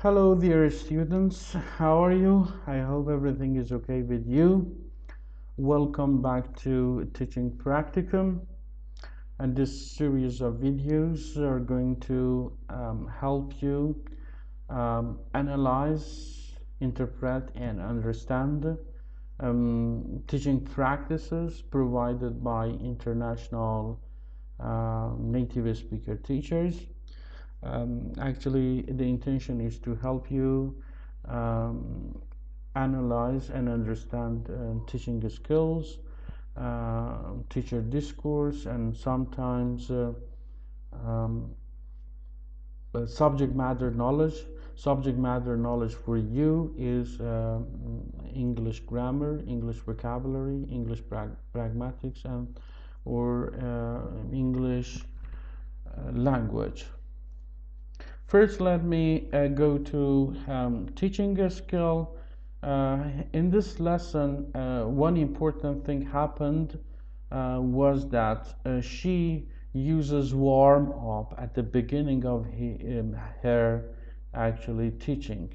Hello, dear students. How are you? I hope everything is okay with you. Welcome back to Teaching Practicum. And this series of videos are going to help you analyze, interpret, and understand teaching practices provided by international native speaker teachers. Actually, the intention is to help you um, analyze and understand teaching skills, teacher discourse, and sometimes um, subject matter knowledge. Subject matter knowledge for you is English grammar, English vocabulary, English pragmatics, and or English language. First, let me go to teaching a skill. In this lesson, one important thing happened was that she uses warm up at the beginning of her actually teaching,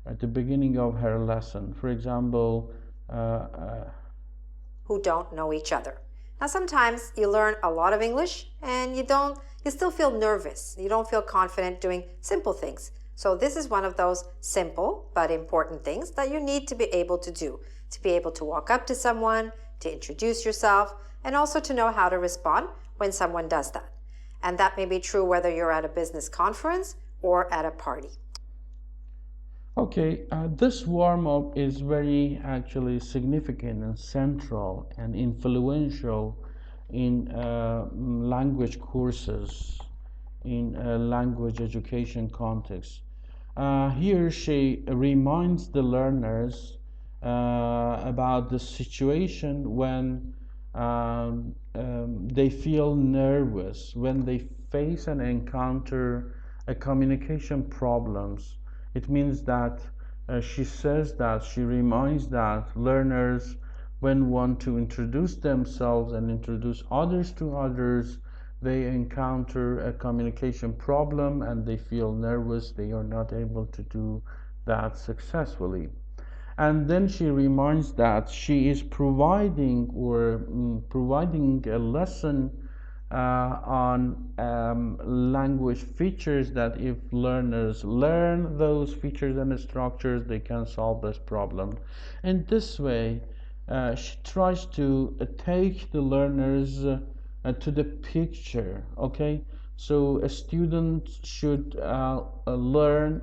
at the beginning of her lesson. For example, who don't know each other. Now, sometimes you learn a lot of English and you still feel nervous. You don't feel confident doing simple things. So this is one of those simple but important things that you need to be able to do, to be able to walk up to someone, to introduce yourself, and also to know how to respond when someone does that. And that may be true whether you're at a business conference or at a party. Okay, this warm-up is very actually significant and central and influential in language courses, in language education context. Here she reminds the learners about the situation when they feel nervous, when they face and encounter a communication problems. It means that she says that she reminds that learners, when want to introduce themselves and introduce others to others, they encounter a communication problem and they feel nervous, they are not able to do that successfully. And then she reminds that she is providing a lesson on language features, that if learners learn those features and structures, they can solve this problem. In this way, she tries to take the learners to the picture. Okay, so a student should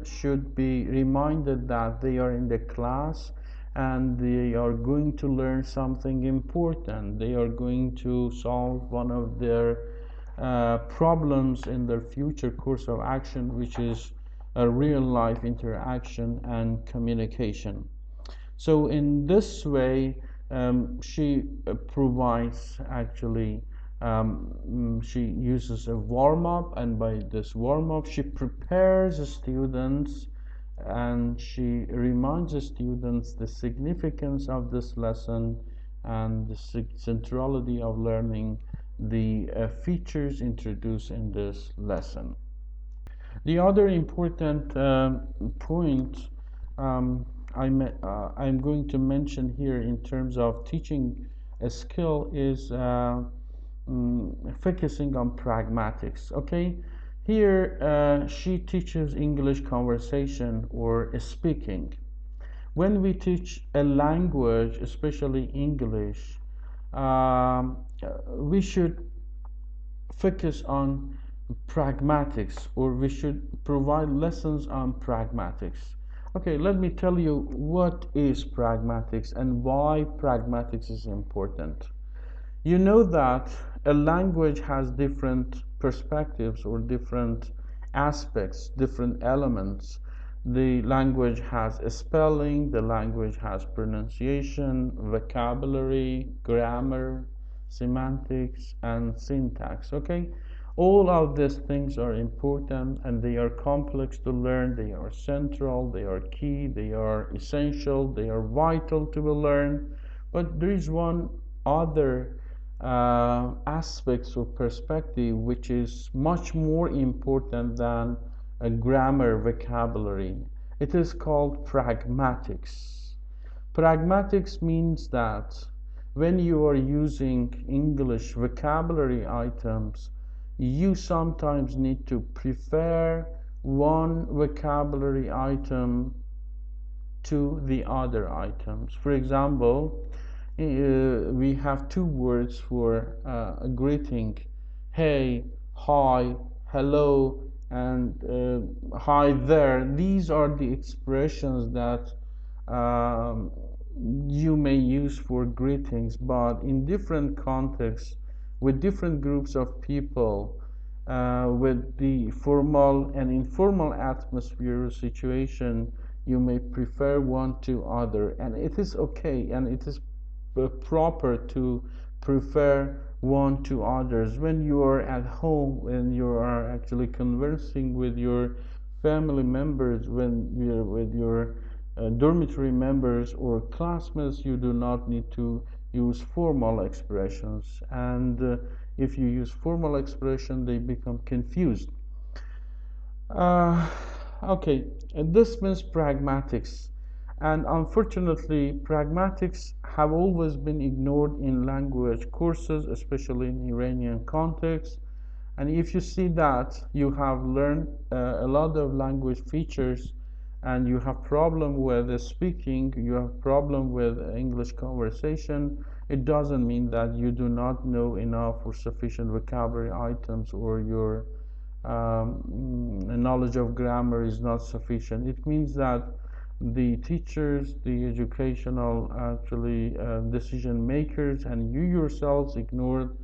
should be reminded that they are in the class and they are going to learn something important. They are going to solve one of their problems in their future course of action, which is a real life interaction and communication. So in this way, she provides actually she uses a warm-up, and by this warm-up she prepares the students and she reminds the students the significance of this lesson and the centrality of learning the features introduced in this lesson. The other important point I'm going to mention here in terms of teaching a skill is focusing on pragmatics. Okay, here she teaches English conversation or speaking. When we teach a language, especially English, we should focus on pragmatics, or we should provide lessons on pragmatics. Okay, let me tell you what is pragmatics and why pragmatics is important. You know that a language has different perspectives or different aspects, different elements. The language has a spelling, the language has pronunciation, vocabulary, grammar, semantics, and syntax. Okay, all of these things are important and they are complex to learn, they are central, they are key, they are essential, they are vital to be learned. But there is one other aspects of perspective which is much more important than a grammar vocabulary. It is called pragmatics. Pragmatics means that when you are using English vocabulary items, you sometimes need to prefer one vocabulary item to the other items. For example, we have two words for a greeting: hey, hi, hello, and hi there. These are the expressions that um, you may use for greetings, but in different contexts, with different groups of people, with the formal and informal atmosphere or situation, you may prefer one to other, and it is okay, and it is proper to prefer one to others when you are at home, when you are actually conversing with your family members, when you're with your dormitory members or classmates. You do not need to use formal expressions, and if you use formal expression, they become confused. uh, okay, this means pragmatics, and unfortunately, pragmatics have always been ignored in language courses, especially in Iranian context. And if you see that you have learned a lot of language features and you have problem with speaking, you have problem with English conversation, it doesn't mean that you do not know enough or sufficient vocabulary items, or your knowledge of grammar is not sufficient. It means that the teachers, the educational actually decision makers, and you yourselves ignored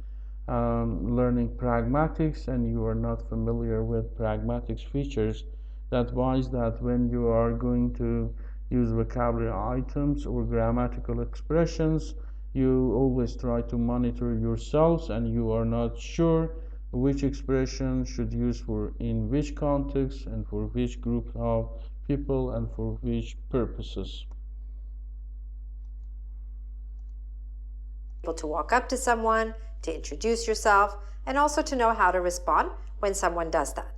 learning pragmatics, and you are not familiar with pragmatics features. That means that when you are going to use vocabulary items or grammatical expressions, you always try to monitor yourselves, and you are not sure which expression should use for in which context and for which group of people and for which purposes. Able to walk up to someone, to introduce yourself, and also to know how to respond when someone does that.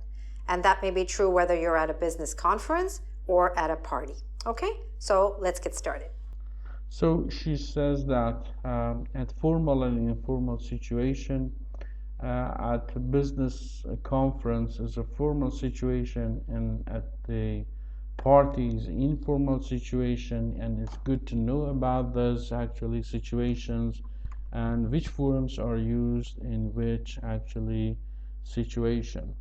And that may be true whether you're at a business conference or at a party. Okay, so let's get started. So she says that at formal and informal situation, at a business conference is a formal situation, and at the party is informal situation, and it's good to know about those actually situations and which forms are used in which actually situation.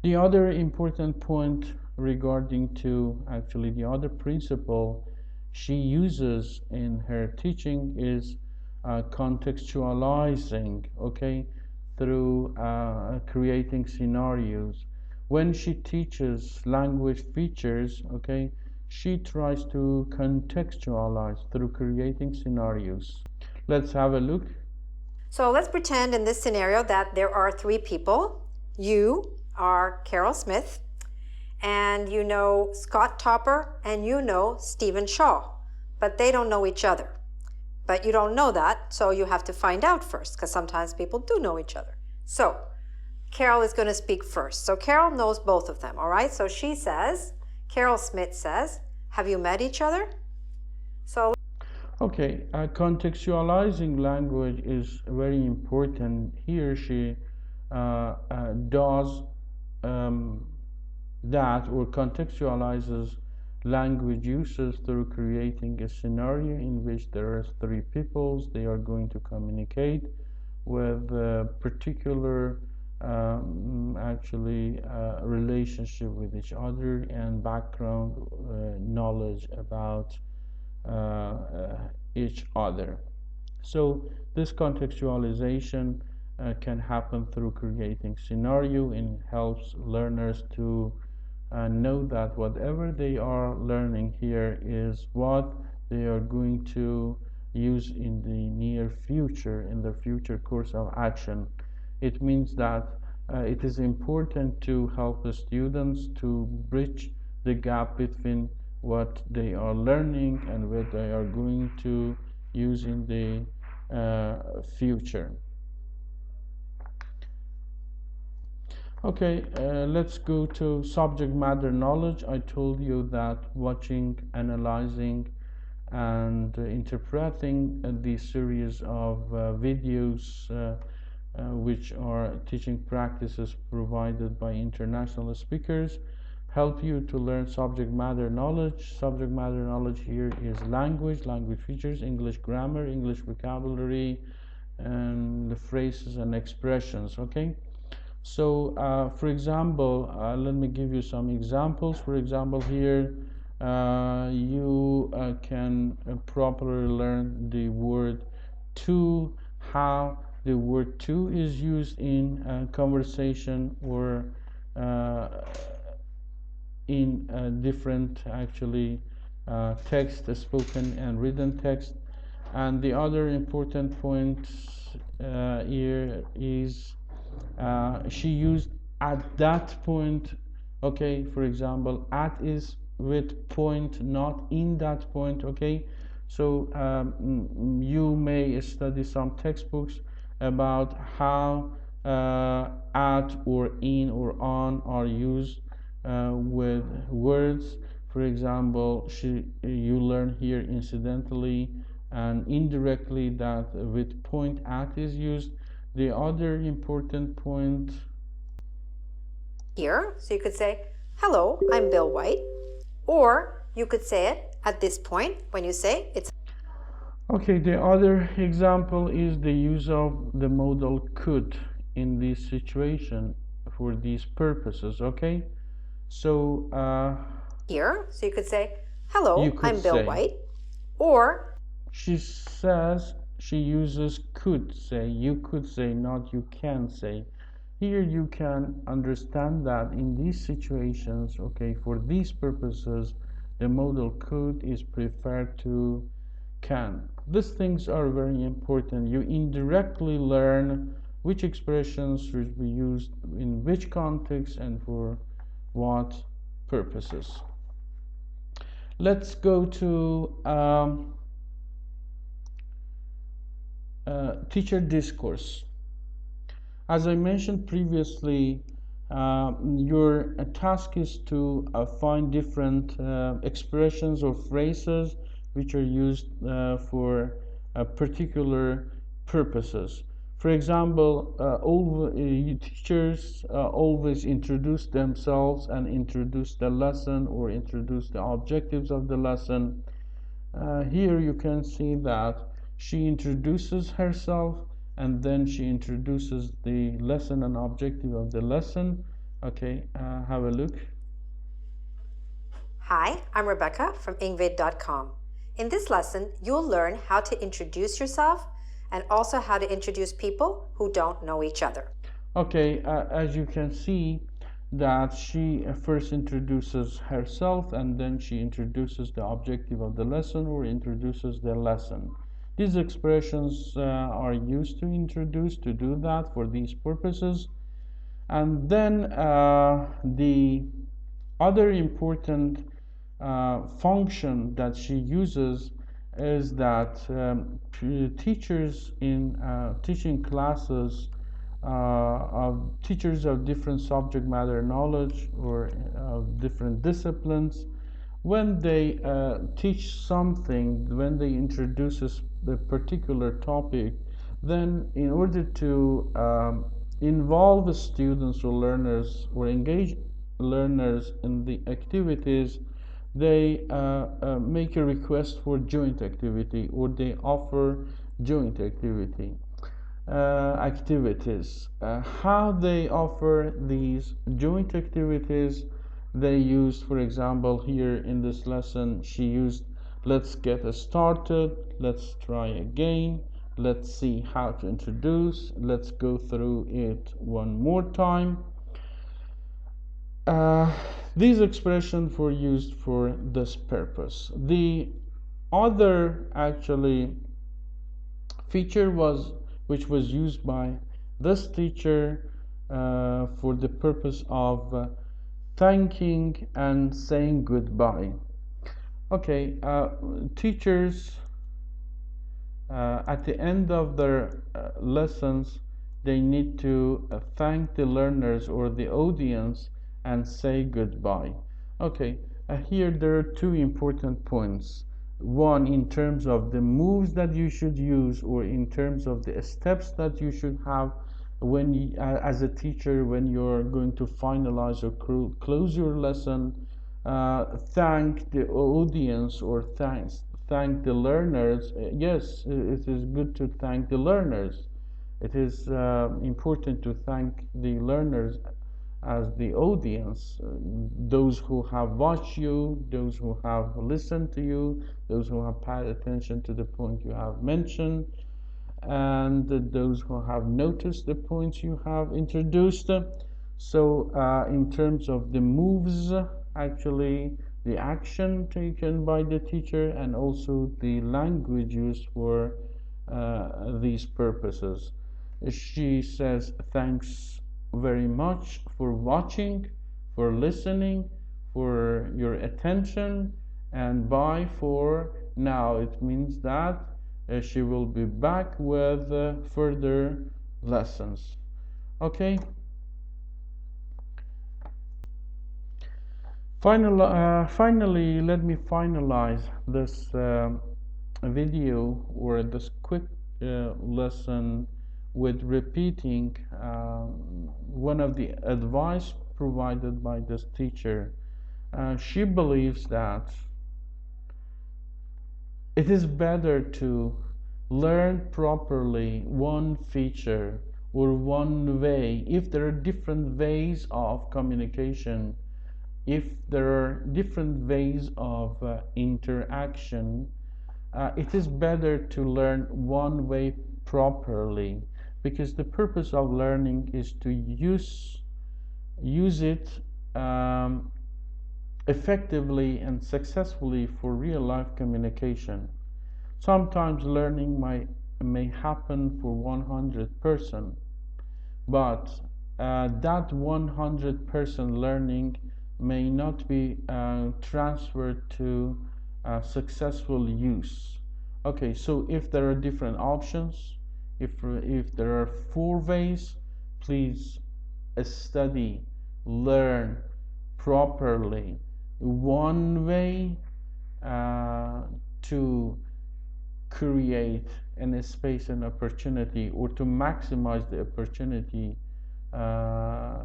The other important point regarding to actually the other principle she uses in her teaching is contextualizing, okay, through creating scenarios. When she teaches language features, okay, she tries to contextualize through creating scenarios. Let's have a look. So let's pretend in this scenario that there are three people. You are Carol Smith, and you know Scott Topper, and you know Stephen Shaw, but they don't know each other. But you don't know that, so you have to find out first, because sometimes people do know each other. So Carol is going to speak first. So Carol knows both of them, all right? So she says, Carol Smith says, have you met each other? So Okay, contextualizing language is very important. Here she does um, that, or contextualizes language uses through creating a scenario in which there are three peoples. They are going to communicate with a particular actually relationship with each other and background knowledge about each other. So this contextualization can happen through creating scenario, and helps learners to know that whatever they are learning here is what they are going to use in the near future, in the future course of action. It means that it is important to help the students to bridge the gap between what they are learning and what they are going to use in the future. Okay, let's go to subject matter knowledge. I told you that watching, analyzing, and interpreting the series of videos which are teaching practices provided by international speakers help you to learn subject matter knowledge. Subject matter knowledge here is language, language features, English grammar, English vocabulary, and the phrases and expressions. Okay, so for example, let me give you some examples. For example, here you can properly learn the word to, how the word to is used in conversation or uh, in different actually text, spoken and written text. And the other important point here is she used at that point. Okay, for example, at is with point, not in that point. Okay, so you may study some textbooks about how at or in or on are used with words. For example, you learn here incidentally and indirectly that with point at is used. The other important point here. So you could say, hello, I'm Bill White. Or you could say it at this point when you say it's. Okay, the other example is the use of the modal could in this situation for these purposes. Okay, so here. So you could say, you hello, could I'm Bill say, White. Or she says, she uses could say, you could say, not you can say. Here you can understand that in these situations, okay, for these purposes, the modal could is preferred to can. These things are very important. You indirectly learn which expressions should be used in which context and for what purposes. Let's go to teacher discourse. As I mentioned previously, your task is to find different expressions or phrases which are used for particular purposes. For example, all teachers always introduce themselves and introduce the lesson or introduce the objectives of the lesson. Here you can see that she introduces herself and then she introduces the lesson and objective of the lesson. Okay, have a look. hi, I'm Rebecca from ingvid.com. In this lesson, you'll learn how to introduce yourself and also how to introduce people who don't know each other. Okay, as you can see that she first introduces herself and then she introduces the objective of the lesson or introduces the lesson. These expressions are used to introduce, to do that for these purposes. And then the other important function that she uses is that teachers in teaching classes of teachers of different subject matter knowledge or of different disciplines, when they teach something, when they introduce a particular topic, then in order to involve the students or learners or engage learners in the activities, they make a request for joint activity or they offer joint activities. How they offer these joint activities, they used, for example, here in this lesson, she used let's get started, let's try again, let's see how to introduce, let's go through it one more time. Uh, these expressions were used for this purpose. The other actually feature was which was used by this teacher for the purpose of thanking and saying goodbye. Okay, teachers at the end of their lessons they need to thank the learners or the audience and say goodbye. Okay, here there are two important points. One, in terms of the moves that you should use, or in terms of the steps that you should have when you, as a teacher, when you're going to finalize or close your lesson. Thank the audience, or thank the learners. Yes, it is good to thank the learners. It is important to thank the learners as the audience, those who have watched you, those who have listened to you, those who have paid attention to the point you have mentioned, and those who have noticed the points you have introduced. So, in terms of the moves, actually, the action taken by the teacher, and also the language used for these purposes. She says, thanks very much for watching, for listening, for your attention, and bye for now. It means that she will be back with further lessons. Okay. Finally, let me finalize this video, or this quick lesson, with repeating one of the advice provided by this teacher. She believes that it is better to learn properly one feature or one way. If there are different ways of communication, if there are different ways of interaction, it is better to learn one way properly, because the purpose of learning is to use it um, effectively and successfully for real life communication. Sometimes learning may happen for 100%, but that 100% learning may not be transferred to successful use. Okay, so if there are different options, if there are four ways, please study, learn properly one way to create a space and opportunity, or to maximize the opportunity uh,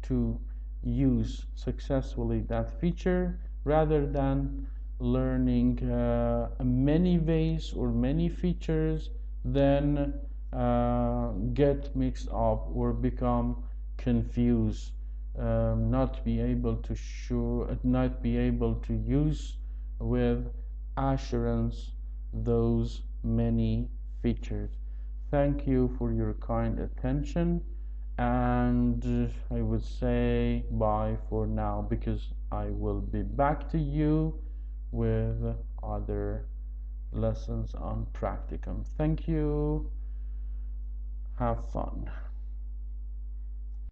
to use successfully that feature, rather than learning many ways or many features, then get mixed up or become confused, not be able to use with assurance those many features. Thank you for your kind attention, and I would say bye for now, because I will be back to you with other lessons on practicum. Thank you. Have fun.